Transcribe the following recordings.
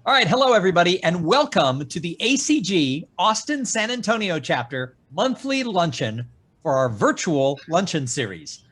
All right, hello everybody, and welcome to the ACG Austin San Antonio chapter monthly luncheon for our virtual luncheon series.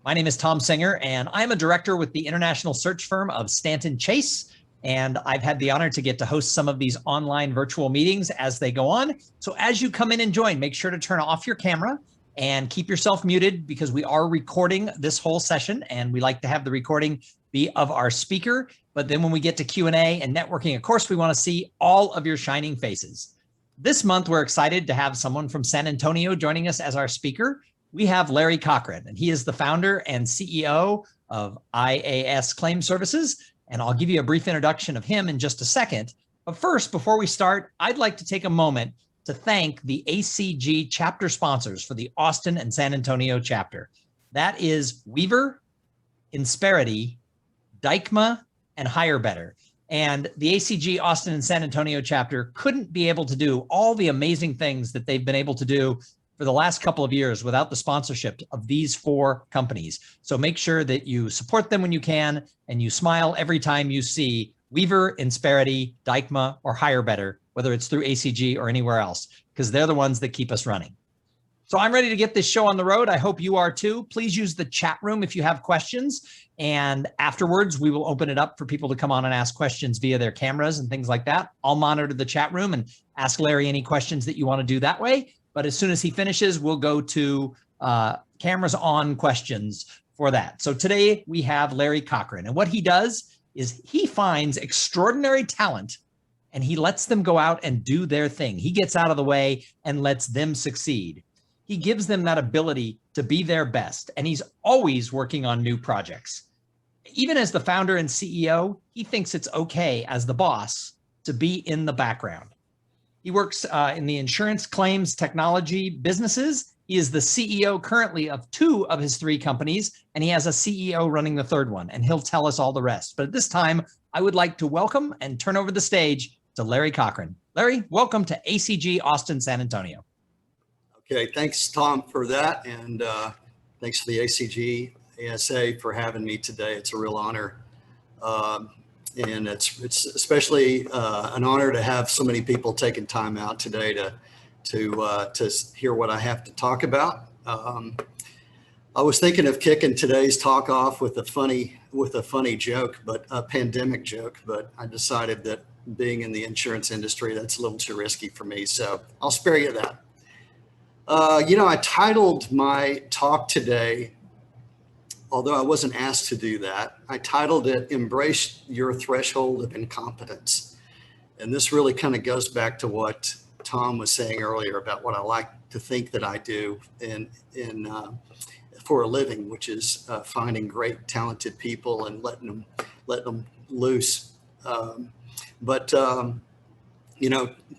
My name is Tom Singer, and I'm a director with the international search firm of Stanton Chase, and I've had the honor to get to host some of these online virtual meetings as they go on. So as you come in and join, make sure to turn off your camera and keep yourself muted because we are recording this whole session, and we like to have the recording be of our speaker. But then when we get to Q&A and networking, of course, we want to see all of your shining faces. This month, we're excited to have someone from San Antonio joining us as our speaker. We have Larry Cochran, and he is the founder and CEO of IAS Claim Services. And I'll give you a brief introduction of him in just a second. But first, before we start, I'd like to take a moment to thank the ACG chapter sponsors for the Austin and San Antonio chapter. That is Weaver, Insperity, Dykma, and Hire Better. And the ACG Austin and San Antonio chapter couldn't be able to do all the amazing things that they've been able to do for the last couple of years without the sponsorship of these four companies. So make sure that you support them when you can, and you smile every time you see Weaver, Insperity, Dykma, or Hire Better, whether it's through ACG or anywhere else, because they're the ones that keep us running. So I'm ready to get this show on the road. I hope you are too. Please use the chat room if you have questions. And afterwards, we will open it up for people to come on and ask questions via their cameras and things like that. I'll monitor the chat room and ask Larry any questions that you want to do that way. But as soon as he finishes, we'll go to cameras on questions for that. So today we have Larry Cochran. And what he does is he finds extraordinary talent and he lets them go out and do their thing. He gets out of the way and lets them succeed. He gives them that ability to be their best, and he's always working on new projects. Even as the founder and CEO, he thinks it's okay as the boss to be in the background. He works in the insurance claims technology businesses. He is the CEO currently of 2 of his 3 companies, and he has a CEO running the 3rd one, and he'll tell us all the rest. But at this time, I would like to welcome and turn over the stage to Larry Cochran. Larry, welcome to ACG Austin San Antonio. Okay, thanks, Tom, for that, and thanks to the ACG ASA for having me today. It's a real honor, and it's especially an honor to have so many people taking time out today to hear what I have to talk about. I was thinking of kicking today's talk off with a funny joke, but a pandemic joke. But I decided that being in the insurance industry, that's a little too risky for me, so I'll spare you that. I titled my talk today, although I wasn't asked to do that, I titled it, Embrace Your Threshold of Incompetence. And this really kind of goes back to what Tom was saying earlier about what I like to think that I do for a living, which is finding great, talented people and letting them loose.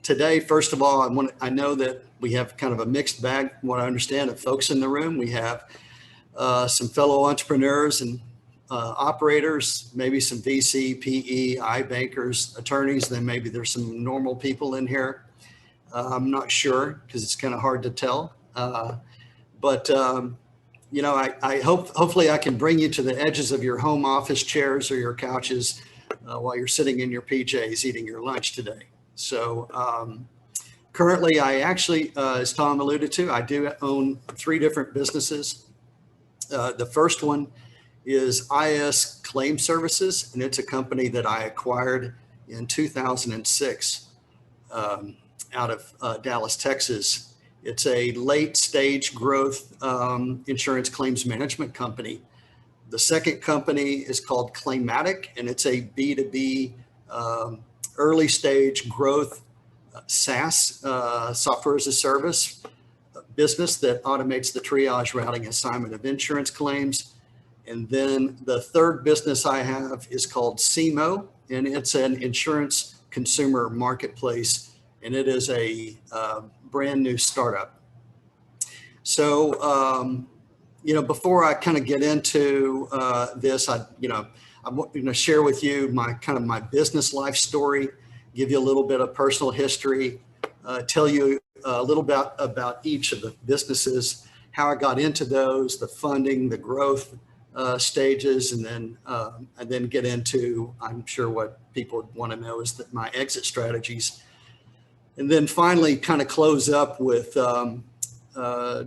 Today, first of all, I know that we have kind of a mixed bag, from what I understand, of folks in the room. We have some fellow entrepreneurs and operators, maybe some VC, PE, iBankers, attorneys, then maybe there's some normal people in here. I'm not sure because it's kind of hard to tell. I hopefully I can bring you to the edges of your home office chairs or your couches while you're sitting in your PJs eating your lunch today. So currently, I actually, as Tom alluded to, I do own 3 different businesses. The first one is IAS Claim Services, and it's a company that I acquired in 2006 out of Dallas, Texas. It's a late stage growth insurance claims management company. The second company is called Claimatic, and it's a B2B early stage growth SaaS, software as a service business that automates the triage, routing, assignment of insurance claims. And then the third business I have is called CMO, and it's an insurance consumer marketplace, and it is a brand new startup. So, before I kind of get into this, I'm going to share with you my business life story, give you a little bit of personal history, tell you a little bit about each of the businesses, how I got into those, the funding, the growth, stages, and then get into, I'm sure what people would want to know is that my exit strategies, and then finally kind of close up with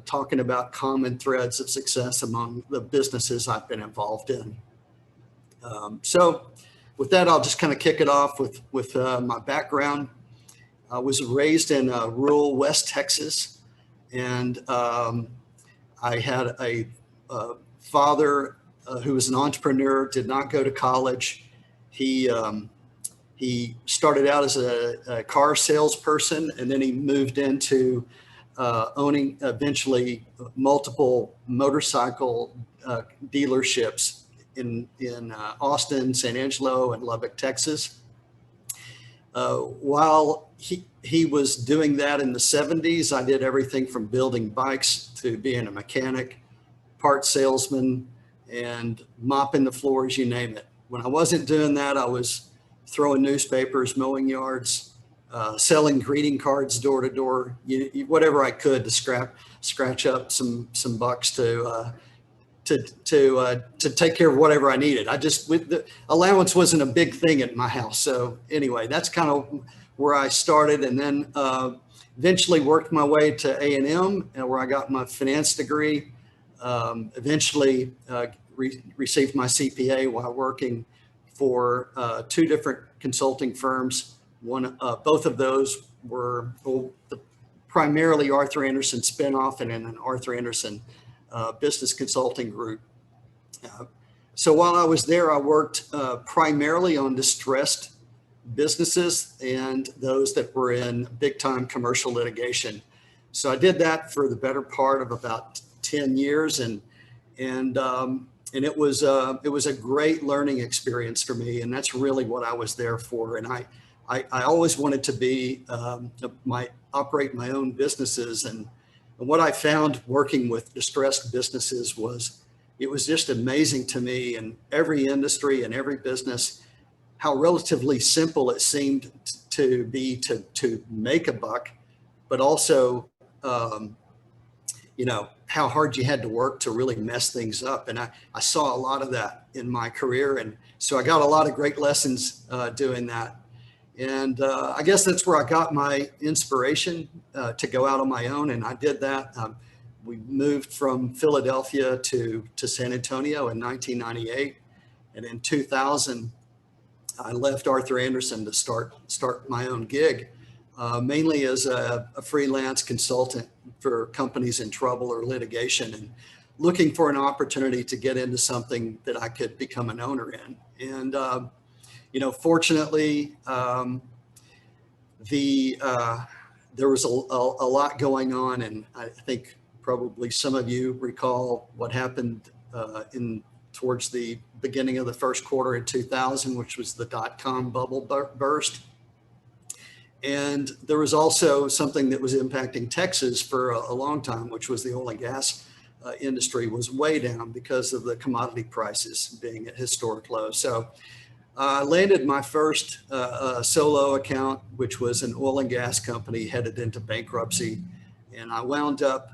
talking about common threads of success among the businesses I've been involved in. So with that, I'll just kind of kick it off with my background. I was raised in rural West Texas, and I had a father who was an entrepreneur, did not go to college. He started out as a car salesperson, and then he moved into owning eventually multiple motorcycle dealerships in Austin, San Angelo, and Lubbock, Texas. While he was doing that in the 70s, I did everything from building bikes to being a mechanic, part salesman, and mopping the floors, you name it. When I wasn't doing that, I was throwing newspapers, mowing yards, selling greeting cards door to door, whatever I could to scratch up some bucks to take care of whatever I needed. The allowance wasn't a big thing at my house. So anyway, that's kind of where I started, and then eventually worked my way to A&M, where I got my finance degree. Eventually received my CPA while working for two different consulting firms. Both of those were primarily Arthur Andersen spinoff, and in an Arthur Andersen business consulting group. So while I was there, I worked primarily on distressed businesses and those that were in big time commercial litigation. So I did that for the better part of about 10 years, and it was a great learning experience for me, and that's really what I was there for. And I always wanted to be operate my own businesses, and what I found working with distressed businesses was it was just amazing to me in every industry and every business how relatively simple it seemed to be to make a buck, but also how hard you had to work to really mess things up. And I saw a lot of that in my career. And so I got a lot of great lessons doing that. And I guess that's where I got my inspiration to go out on my own. And I did that. We moved from Philadelphia to San Antonio in 1998. And in 2000, I left Arthur Andersen to start my own gig, mainly as a freelance consultant for companies in trouble or litigation, and looking for an opportunity to get into something that I could become an owner in. And fortunately, there was a lot going on, and I think probably some of you recall what happened towards the beginning of the first quarter in 2000, which was the dot-com bubble burst. And there was also something that was impacting Texas for a long time, which was the oil and gas industry was way down because of the commodity prices being at historic lows. So I landed my first solo account, which was an oil and gas company headed into bankruptcy. And I wound up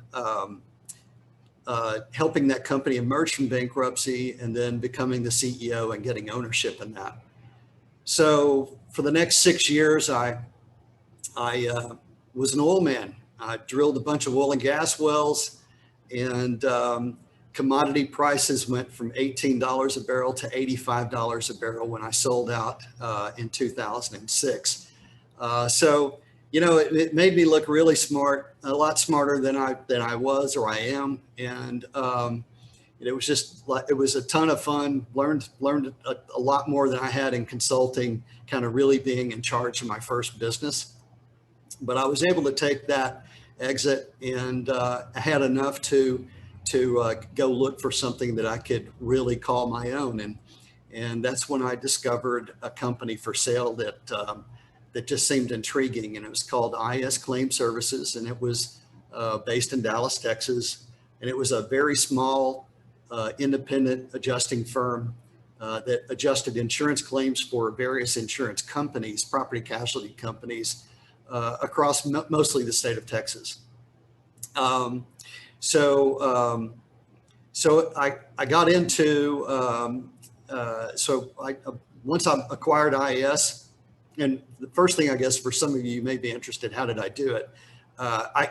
helping that company emerge from bankruptcy and then becoming the CEO and getting ownership in that. So for the next 6 years, I was an oil man. I drilled a bunch of oil and gas wells, and commodity prices went from $18 a barrel to $85 a barrel when I sold out in 2006. So, it made me look really smart, a lot smarter than I was or I am. And it was a ton of fun, learned a lot more than I had in consulting, kind of really being in charge of my first business. But I was able to take that exit, and I had enough to go look for something that I could really call my own. And that's when I discovered a company for sale that just seemed intriguing. And it was called IS Claim Services, and it was based in Dallas, Texas. And it was a very small independent adjusting firm that adjusted insurance claims for various insurance companies, property casualty companies, across mostly the state of Texas. So so I got into, once I acquired IAS, and the first thing, I guess, for some of you may be interested, how did I do it? I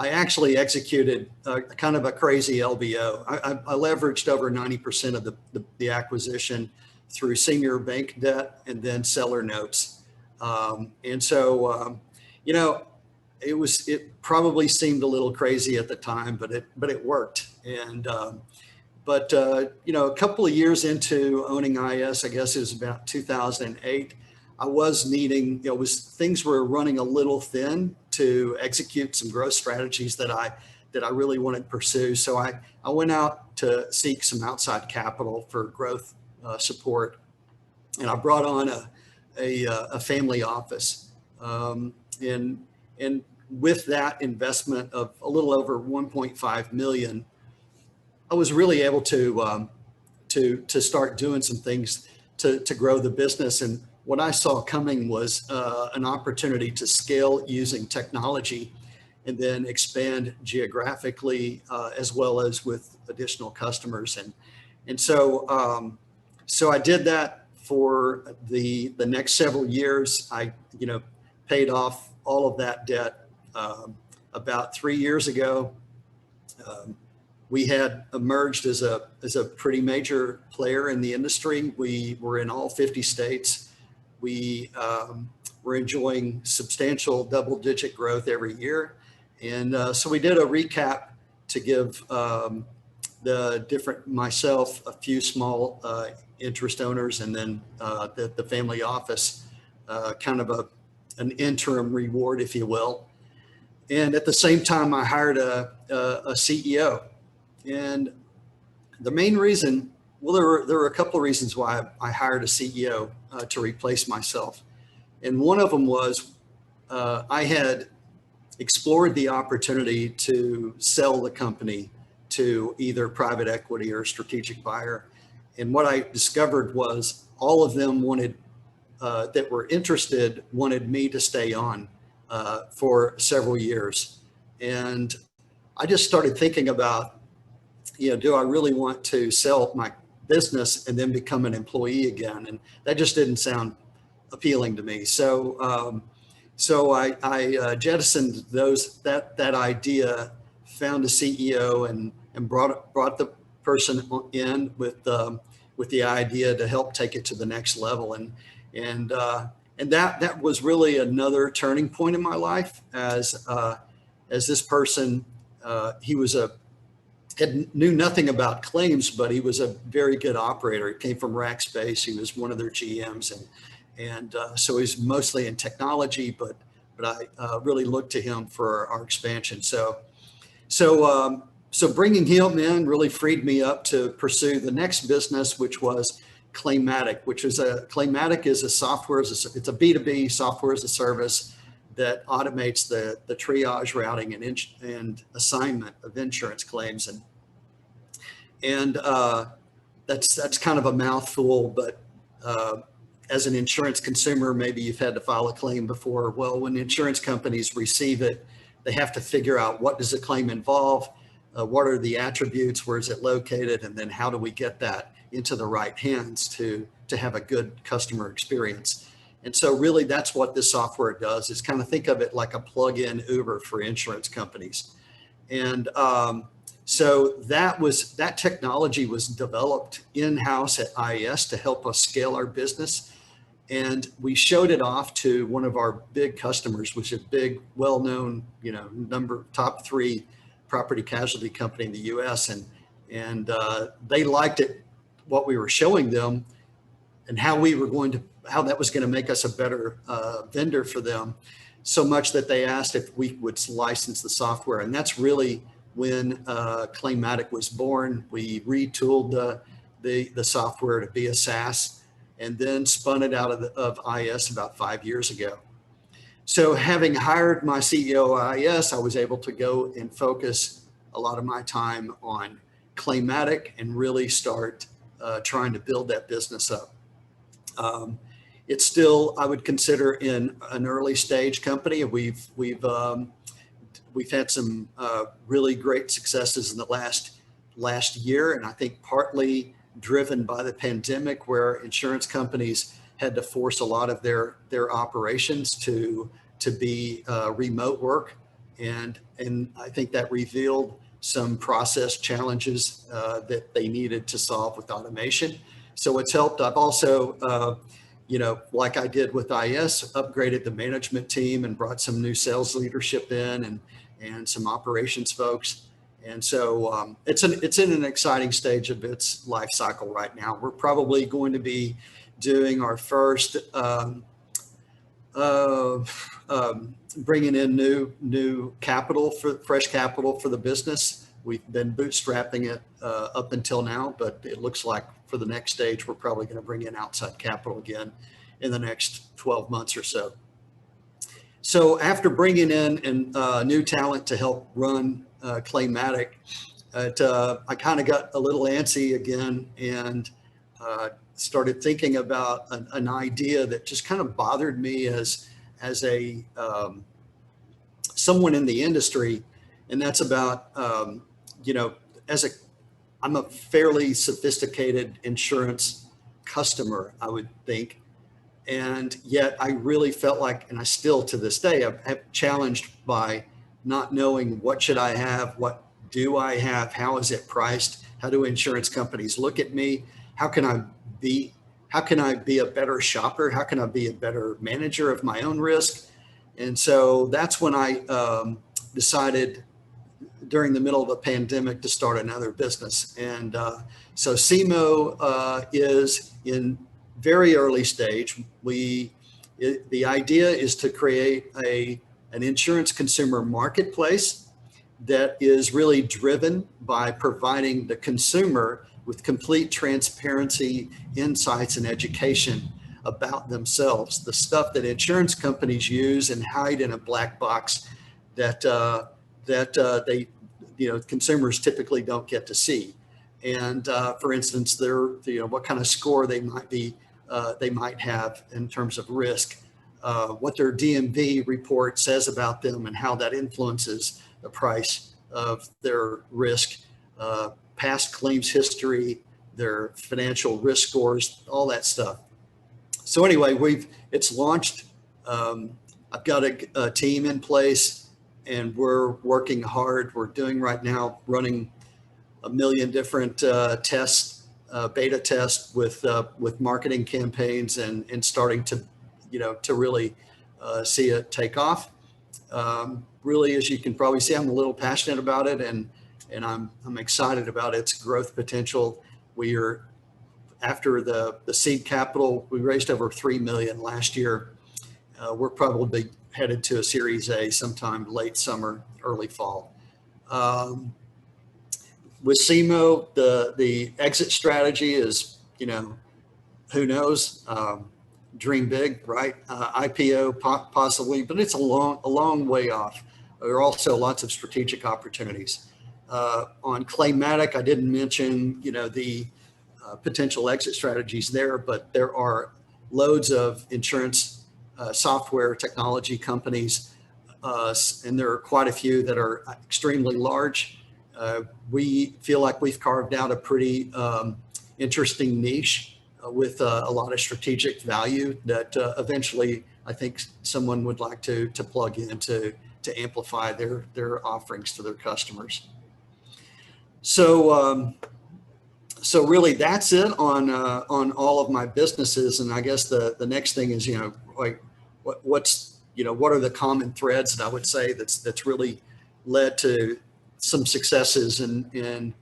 actually executed kind of a crazy LBO. I leveraged over 90% of the acquisition through senior bank debt and then seller notes. It probably seemed a little crazy at the time, but it worked. And a couple of years into owning IS, I guess it was about 2008, I was needing, things were running a little thin to execute some growth strategies that I really wanted to pursue. So I went out to seek some outside capital for growth support, and I brought on a family office, and with that investment of a little over 1.5 million, I was really able to start doing some things to grow the business. And what I saw coming was an opportunity to scale using technology and then expand geographically as well as with additional customers. So I did that for the next several years. I paid off all of that debt. About 3 years ago, we had emerged as a pretty major player in the industry. We were in all 50 states. We were enjoying substantial double-digit growth every year. And so we did a recap to give myself, a few small interest owners, and then the family office kind of an interim reward, if you will. And at the same time, I hired a CEO. And the main reason, well, there were a couple of reasons why I hired a CEO to replace myself. And one of them was I had explored the opportunity to sell the company to either private equity or a strategic buyer. And what I discovered was all of them that were interested wanted me to stay on for several years. And I just started thinking about, do I really want to sell my business and then become an employee again? And that just didn't sound appealing to me. So I jettisoned that idea, found a CEO, and brought the person in with the idea to help take it to the next level. And that was really another turning point in my life as this person, he knew nothing about claims, but he was a very good operator. He came from Rackspace. He was one of their GMs, and so he's mostly in technology, but I really looked to him for our expansion. So bringing him in really freed me up to pursue the next business, which was Claimatic, Claimatic is a software, it's a B2B software as a service that automates the triage, routing, and assignment of insurance claims. And that's kind of a mouthful, but as an insurance consumer, maybe you've had to file a claim before. Well, when insurance companies receive it, they have to figure out, what does the claim involve? What are the attributes? Where is it located? And then how do we get that into the right hands to have a good customer experience? And so really that's what this software does, is kind of think of it like a plug-in Uber for insurance companies. And so that technology was developed in-house at IAS to help us scale our business. And we showed it off to one of our big customers, which is a big, well-known, top 3 property casualty company in the US. And they liked it, what we were showing them, and how that was going to make us a better vendor for them, so much that they asked if we would license the software. And that's really when Claimatic was born. We retooled the software to be a SaaS, and then spun it out of IS about 5 years ago. So having hired my CEO at IS, I was able to go and focus a lot of my time on Claimatic and really start trying to build that business up. It's still, I would consider, in an early stage company. We've had some really great successes in the last last year, and I think partly driven by the pandemic, where insurance companies had to force a lot of their operations to be remote work, and I think that revealed some process challenges that they needed to solve with automation. So it's helped. I've also, like I did with IS, upgraded the management team and brought some new sales leadership in and some operations folks. And so it's in an exciting stage of its life cycle right now. We're probably going to be doing our first bringing in new capital, fresh capital for the business. We've been bootstrapping it up until now, but it looks like for the next stage, we're probably going to bring in outside capital again in the next 12 months or so. So after bringing in new talent to help run Claymatic, I kind of got a little antsy again and started thinking about an idea that just kind of bothered me as a someone in the industry, and that's about I'm a fairly sophisticated insurance customer, I would think, and yet I really felt like, and I still to this day, I'm challenged by not knowing what should I have, what do I have, how is it priced, how do insurance companies look at me, how can I be a better shopper, how can I be a better manager of my own risk. And so that's when I decided during the middle of a pandemic to start another business. And so CMO is in very early stage. The idea is to create an insurance consumer marketplace that is really driven by providing the consumer with complete transparency, insights, and education about themselves, the stuff that insurance companies use and hide in a black box that consumers typically don't get to see. And for instance, what kind of score they might have in terms of risk, what their DMV report says about them and how that influences the price of their risk, past claims history, their financial risk scores, all that stuff. So anyway, it's launched. I've got a team in place, and we're working hard. We're doing right now, running 1 million different tests, beta tests with marketing campaigns, and starting to really see it take off. Really, as you can probably see, I'm a little passionate about it, and I'm excited about its growth potential. We are, after the seed capital, we raised over 3 million last year. We're probably headed to a Series A sometime late summer, early fall. With CMO, the exit strategy is, who knows? Dream big, right? IPO possibly, but it's a long way off. There are also lots of strategic opportunities. On Claymatic, I didn't mention, the potential exit strategies there, but there are loads of insurance software technology companies, and there are quite a few that are extremely large. We feel like we've carved out a pretty interesting niche with a lot of strategic value that eventually I think someone would like to plug in to amplify their offerings to their customers. So really that's it on all of my businesses. And I guess the next thing is, what are the common threads that I would say that's really led to some successes and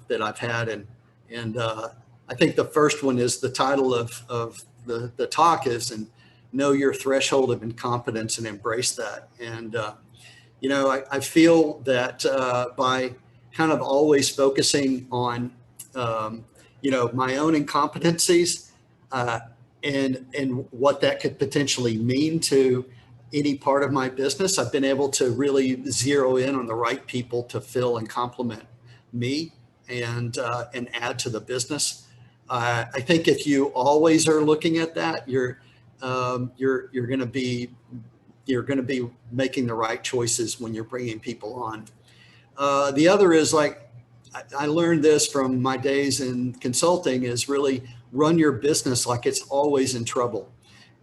that I've had. And I think the first one is the title of the talk is, and know your threshold of incompetence and embrace that. And, I feel that by kind of always focusing on, my own incompetencies and what that could potentially mean to any part of my business, I've been able to really zero in on the right people to fill and complement me and add to the business. I think if you always are looking at that, you're going to be making the right choices when you're bringing people on. The other is I learned this from my days in consulting, is really run your business like it's always in trouble.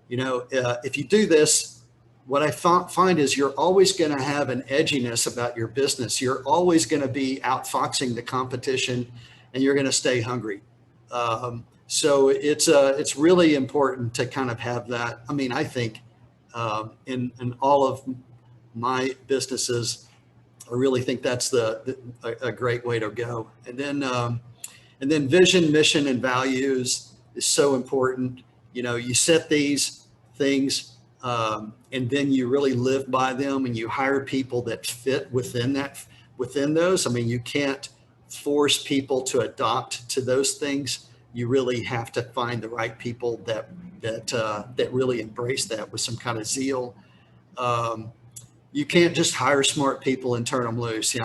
If you do this, what I find is you're always going to have an edginess about your business. You're always going to be outfoxing the competition, and you're going to stay hungry. So it's really important to kind of have that. I mean, I think in all of my businesses, I really think that's a great way to go. And then vision, mission, and values is so important. You set these things, and then you really live by them, and you hire people that fit within those. I mean, you can't force people to adopt to those things. You really have to find the right people that really embrace that with some kind of zeal. You can't just hire smart people and turn them loose.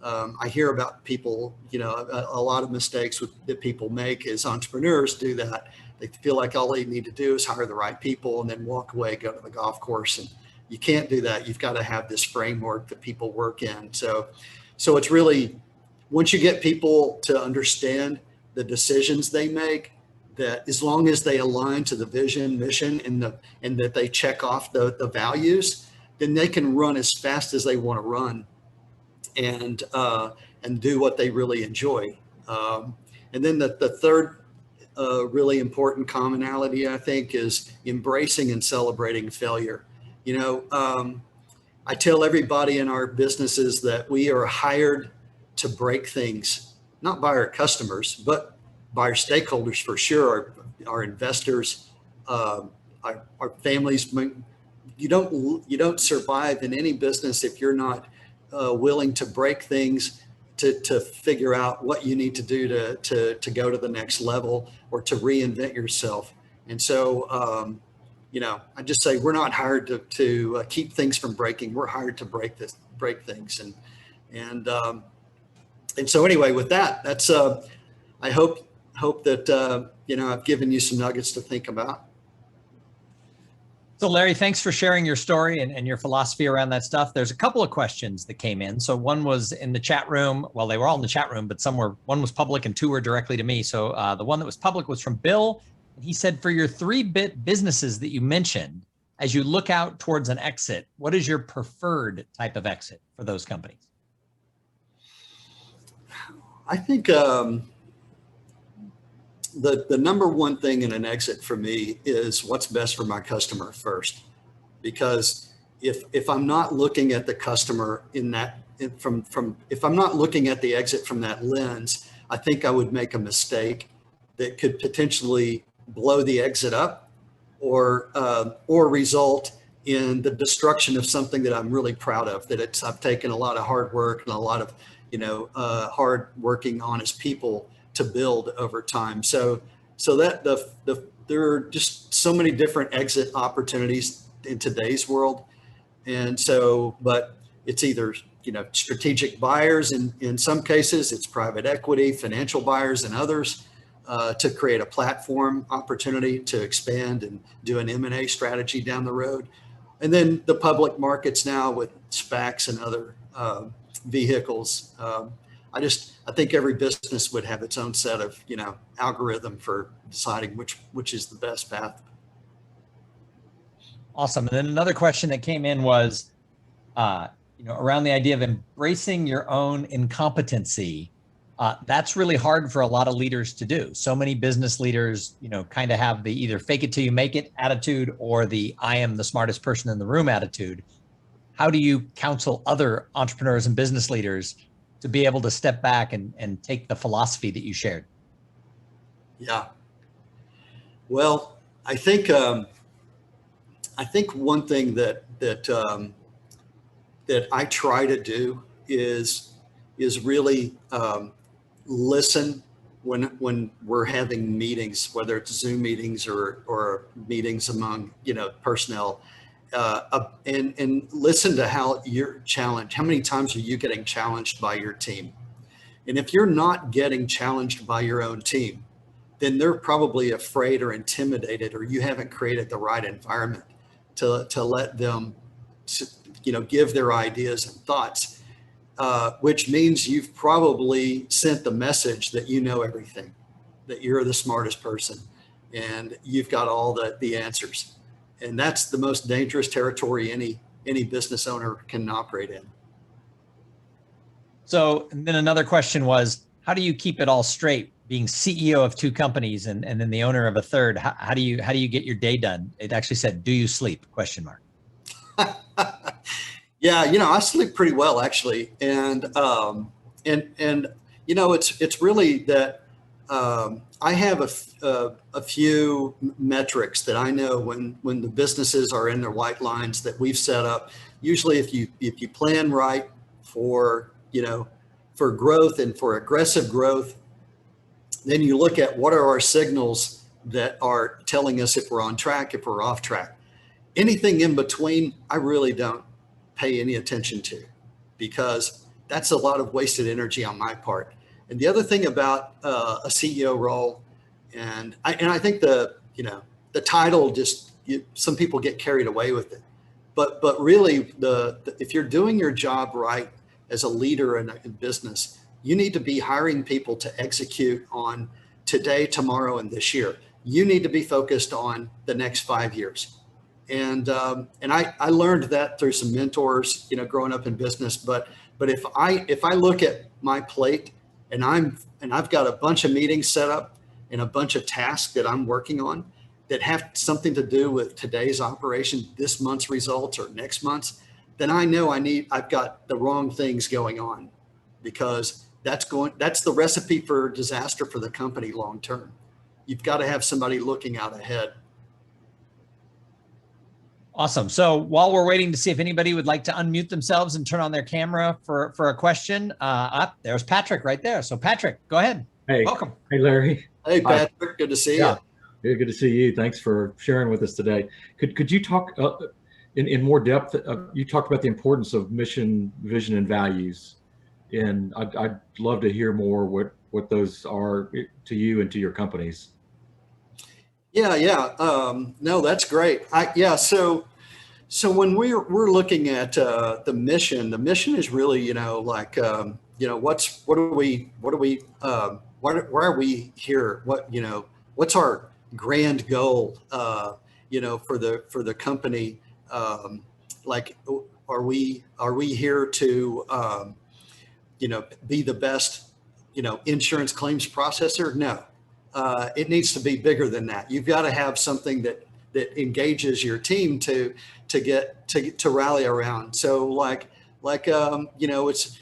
I hear about people, a lot of mistakes that people make as entrepreneurs do that. They feel like all they need to do is hire the right people and then walk away, go to the golf course. And you can't do that. You've got to have this framework that people work in. So it's really, once you get people to understand the decisions they make, that as long as they align to the vision, mission, and that they check off the values, then they can run as fast as they want to run and do what they really enjoy. And then the third really important commonality, I think, is embracing and celebrating failure. I tell everybody in our businesses that we are hired to break things, not by our customers, but by our stakeholders for sure, our investors, our families. You don't survive in any business if you're not willing to break things to figure out what you need to do to go to the next level or to reinvent yourself. And so, I just say we're not hired to keep things from breaking. We're hired to break things. And so anyway, with that, that's I hope that I've given you some nuggets to think about. So Larry, thanks for sharing your story and your philosophy around that stuff. There's a couple of questions that came in. So one was in the chat room. Well, they were all in the chat room, but one was public and two were directly to me. So the one that was public was from Bill. And he said, for your 3-bit businesses that you mentioned, as you look out towards an exit, what is your preferred type of exit for those companies? I think the number one thing in an exit for me is what's best for my customer first. Because if I'm not looking at the customer if I'm not looking at the exit from that lens, I think I would make a mistake that could potentially blow the exit up or result in the destruction of something that I'm really proud of, that I've taken a lot of hard work and a lot of hard working, honest people to build over time. So that there are just so many different exit opportunities in today's world. And so, but it's either, strategic buyers in some cases, it's private equity, financial buyers in others, to create a platform opportunity to expand and do an M&A strategy down the road. And then the public markets now with SPACs and other vehicles. I think every business would have its own set of, algorithm for deciding which is the best path. Awesome. And then another question that came in was, around the idea of embracing your own incompetency. That's really hard for a lot of leaders to do. So many business leaders, kind of have the either fake it till you make it attitude or the I am the smartest person in the room attitude. How do you counsel other entrepreneurs and business leaders to be able to step back and take the philosophy that you shared? Yeah. Well, I think one thing that I try to do is really listen when we're having meetings, whether it's Zoom meetings or meetings among personnel, and listen to how you're challenged. How many times are you getting challenged by your team? And if you're not getting challenged by your own team, then they're probably afraid or intimidated, or you haven't created the right environment to let them, give their ideas and thoughts. which means you've probably sent the message that you know everything, that you're the smartest person and you've got all the answers. And that's the most dangerous territory any business owner can operate in. So, and then another question was, how do you keep it all straight, being CEO of two companies and then the owner of a third? How do you get your day done? It actually said, do you sleep? ? Yeah, I sleep pretty well actually, and it's really that I have a few metrics that I know when the businesses are in their white lines that we've set up. Usually, if you plan right for for growth and for aggressive growth, then you look at what are our signals that are telling us if we're on track, if we're off track. Anything in between, I really don't pay any attention to, because that's a lot of wasted energy on my part. And the other thing about a CEO role, and I think the title just some people get carried away with it, but really if you're doing your job right as a leader in business, you need to be hiring people to execute on today, tomorrow, and this year. You need to be focused on the next 5 years. And I learned that through some mentors, growing up in business. But if I look at my plate and I've got a bunch of meetings set up and a bunch of tasks that I'm working on that have something to do with today's operation, this month's results or next month's, then I know I've got the wrong things going on, because that's the recipe for disaster for the company long term. You've got to have somebody looking out ahead. Awesome. So while we're waiting to see if anybody would like to unmute themselves and turn on their camera for a question, there's Patrick right there. So Patrick, go ahead. Hey, welcome. Hey, Larry. Hey, Patrick. Good to see you. Good to see you. Thanks for sharing with us today. Could you talk in more depth? You talked about the importance of mission, vision, and values, and I'd love to hear more what those are to you and to your companies. Yeah. No, that's great. So when we're looking at the mission is really, why are we here? What's our grand goal, for the company? Are we here to, be the best, insurance claims processor? No. It needs to be bigger than that. You've got to have something that engages your team to rally around. So it's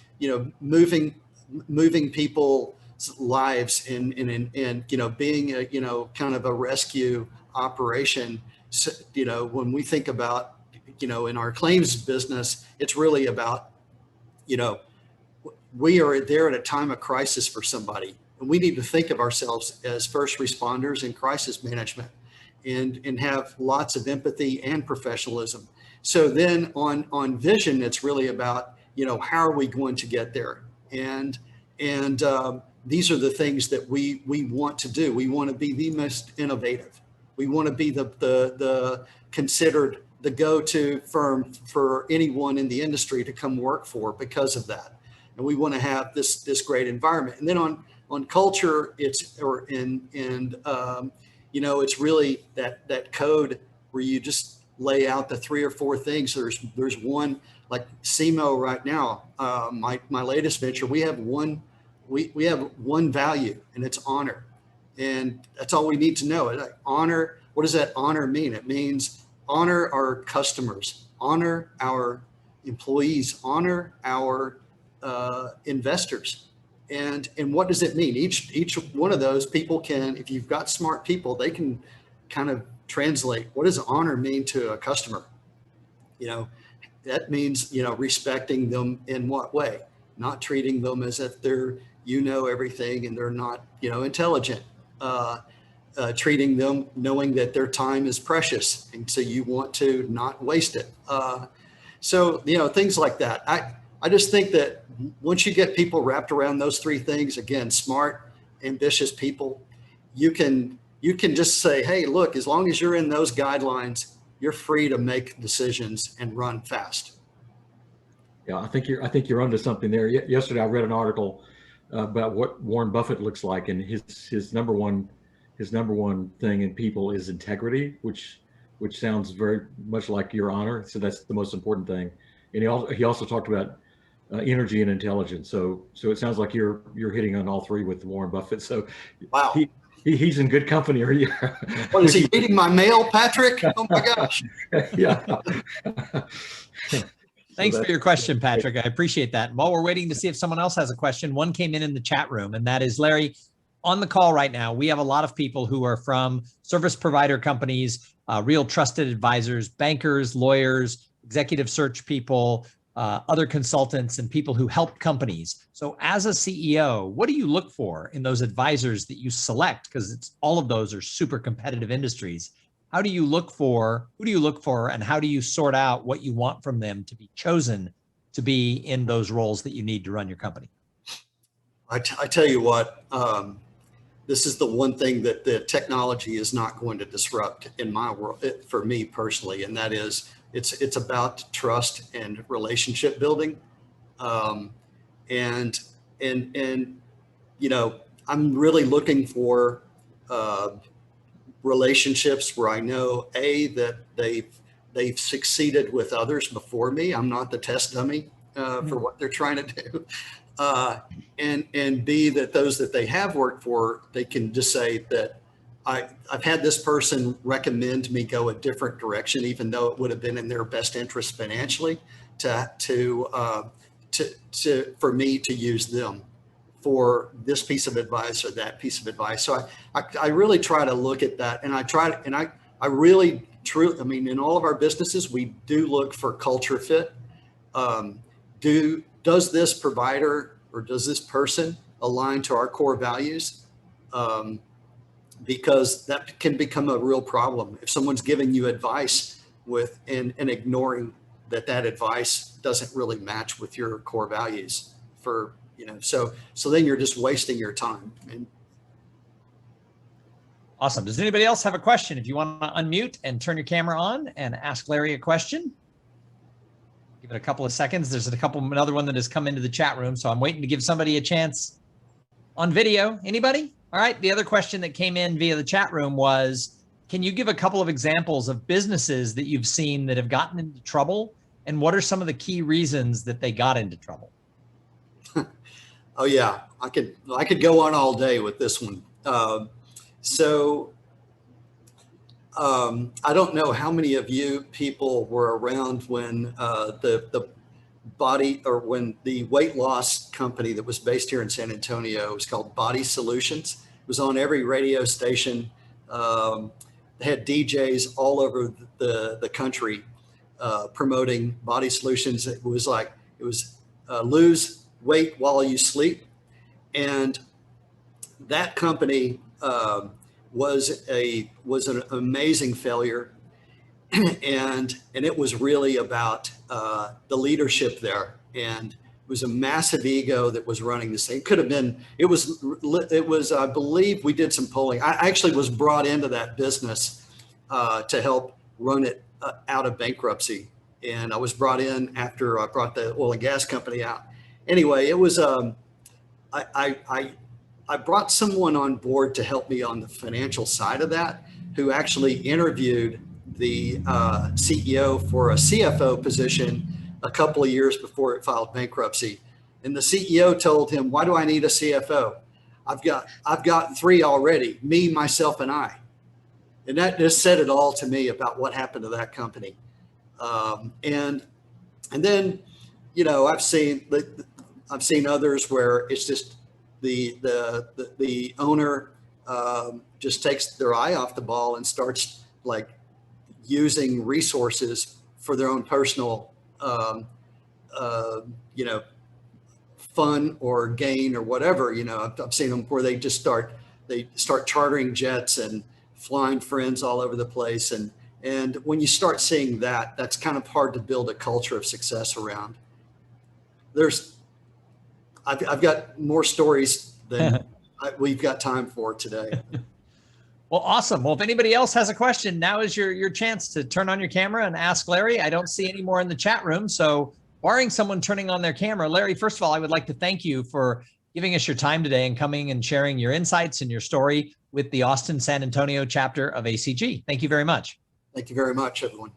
moving people's lives and being a kind of a rescue operation. So, when we think about in our claims business, it's really about we are there at a time of crisis for somebody. And we need to think of ourselves as first responders in crisis management and have lots of empathy and professionalism. So then on vision, it's really about, how are we going to get there? And these are the things that we want to do. We want to be the most innovative. We want to be the considered the go-to firm for anyone in the industry to come work for because of that. And we want to have this great environment. And then on culture, it's really that code where you just lay out the 3 or 4 things. There's one, like CMO right now, my latest venture, we have one value, and it's honor. And that's all we need to know. Honor, what does that honor mean? It means honor our customers, honor our employees, honor our investors. And what does it mean? Each one of those people can, if you've got smart people, they can kind of translate, what does honor mean to a customer? That means, respecting them in what way? Not treating them as if they're, everything and they're not, intelligent. Treating them knowing that their time is precious. And so you want to not waste it. So, things like that. I just think that once you get people wrapped around those 3 things, again, smart, ambitious people, you can just say, hey, look, as long as you're in those guidelines, you're free to make decisions and run fast. Yeah, I think you're onto something there. Yesterday, I read an article about what Warren Buffett looks like, and his number one thing in people is integrity, which sounds very much like your honor. So that's the most important thing. And he also talked about energy and intelligence. So it sounds like you're hitting on all three with Warren Buffett. So Wow. He's in good company. Are you? What, is he reading my mail, Patrick? Oh my gosh. Yeah. Thanks for your question, Patrick. I appreciate that. While we're waiting to see if someone else has a question, one came in the chat room, and that is, Larry, on the call right now, we have a lot of people who are from service provider companies, real trusted advisors, bankers, lawyers, executive search people, other consultants, and people who help companies. So as a CEO, what do you look for in those advisors that you select? Because all of those are super competitive industries. Who do you look for, and how do you sort out what you want from them to be chosen to be in those roles that you need to run your company? I tell you what, this is the one thing that the technology is not going to disrupt in my world, for me personally, and that is it's about trust and relationship building, and you know, I'm really looking for relationships where I know that they've succeeded with others before me. I'm not the test dummy for what they're trying to do, and B, that those that they have worked for, they can just say that I've had this person recommend me go a different direction, even though it would have been in their best interest financially for me to use them for this piece of advice or that piece of advice. So I really try to look at that, and I really truly, I mean, in all of our businesses, we do look for culture fit. Does this provider or does this person align to our core values? Because that can become a real problem if someone's giving you advice and ignoring that advice doesn't really match with your core values. So then you're just wasting your time. Awesome. Does anybody else have a question? If you want to unmute and turn your camera on and ask Larry a question, give it a couple of seconds. There's another one that has come into the chat room, so I'm waiting to give somebody a chance on video. Anybody? All right. The other question that came in via the chat room was, can you give a couple of examples of businesses that you've seen that have gotten into trouble, and what are some of the key reasons that they got into trouble? Oh yeah, I could go on all day with this one. I don't know how many of you people were around when when the weight loss company that was based here in San Antonio, it was called Body Solutions. It was on every radio station. They had DJs all over the country promoting Body Solutions. It was lose weight while you sleep, and that company was an amazing failure, and it was really about the leadership there, and it was a massive ego that was running this thing. It was I believe we did some polling. I actually was brought into that business to help run it out of bankruptcy, and I was brought in after I brought the oil and gas company out. Anyway, it was I brought someone on board to help me on the financial side of that, who actually interviewed the CEO for a CFO position a couple of years before it filed bankruptcy. And the CEO told him, "Why do I need a CFO? I've got three already, me, myself, and I." And that just said it all to me about what happened to that company. And then, you know, I've seen others where it's just the owner just takes their eye off the ball and starts like using resources for their own personal, fun or gain or whatever. You know, I've seen them where they start chartering jets and flying friends all over the place. And when you start seeing that, that's kind of hard to build a culture of success around. I've got more stories than we've got time for today. Well, awesome. Well, if anybody else has a question, now is your chance to turn on your camera and ask Larry. I don't see any more in the chat room, so barring someone turning on their camera, Larry, first of all, I would like to thank you for giving us your time today and coming and sharing your insights and your story with the Austin San Antonio chapter of ACG. Thank you very much. Thank you very much, everyone.